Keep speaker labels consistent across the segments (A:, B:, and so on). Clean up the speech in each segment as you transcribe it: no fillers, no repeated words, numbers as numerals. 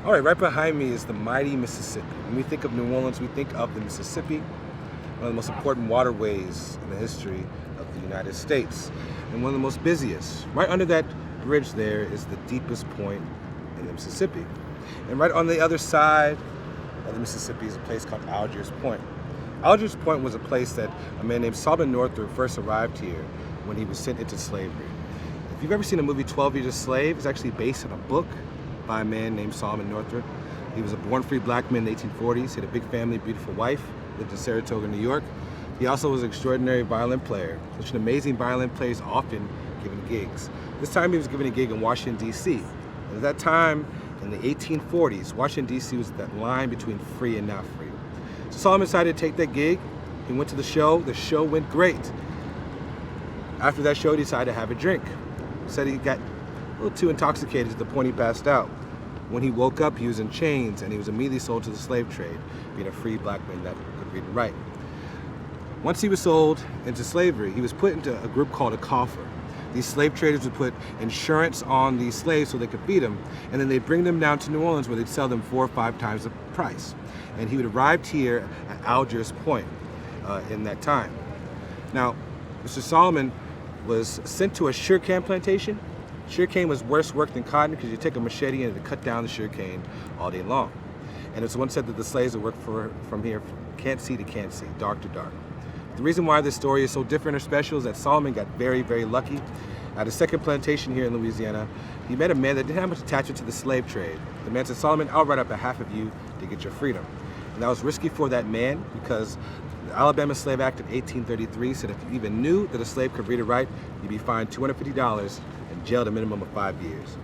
A: All right, right behind me is the mighty Mississippi. When we think of New Orleans, we think of the Mississippi, one of the most important waterways in the history of the United States, and one of the most busiest. Right under that bridge there is the deepest point in the Mississippi. And right on the other side of the Mississippi is a place called Algiers Point. Algiers Point was a place that a man named Solomon Northup first arrived here when he was sent into slavery. If you've ever seen the movie 12 Years a Slave, it's actually based on a book by a man named Solomon Northup. He was a born free black man in the 1840s. He had a big family, beautiful wife, lived in Saratoga, New York. He also was an extraordinary violin player. Such an amazing violin player is often given gigs. This time he was given a gig in Washington, D.C. At that time, in the 1840s, Washington, D.C. was that line between free and not free. So Solomon decided to take that gig. He went to the show. The show went great. After that show, he decided to have a drink. He said he got a little too intoxicated to the point he passed out. When he woke up, he was in chains, and he was immediately sold to the slave trade, being a free black man that could read and write. Once he was sold into slavery, he was put into a group called a coffer. These slave traders would put insurance on these slaves so they could feed them, and then they'd bring them down to New Orleans where they'd sell them 4 or 5 times the price. And he would arrive here at Algiers Point in that time. Now, Mr. Solomon was sent to a sugarcane plantation. Sugarcane was worse work than cotton because you take a machete and it cut down the sugarcane all day long. And it's one said that the slaves would work from here, from can't see to can't see, dark to dark. The reason why this story is so different or special is that Solomon got very, very lucky. At a second plantation here in Louisiana, he met a man that didn't have much attachment to the slave trade. The man said, "Solomon, I'll write up a half of you to get your freedom." And that was risky for that man because the Alabama Slave Act of 1833 said if you even knew that a slave could read or write, you'd be fined $250 and jailed a minimum of 5 years.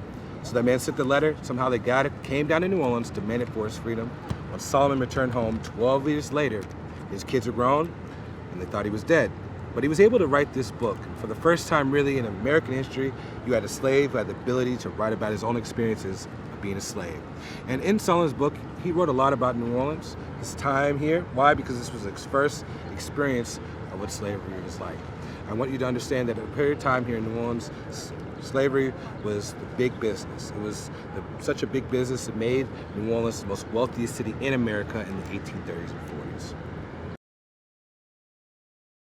A: So that man sent the letter, somehow they got it, came down to New Orleans, demanded for his freedom. When Solomon returned home 12 years later, his kids were grown and they thought he was dead. But he was able to write this book. For the first time really in American history, you had a slave who had the ability to write about his own experiences of being a slave. And in Solomon's book, he wrote a lot about New Orleans, his time here. Why? Because this was his first experience of what slavery was like. I want you to understand that at a period of time here in New Orleans, slavery was the big business. It was such a big business it made New Orleans the most wealthiest city in America in the 1830s and 40s.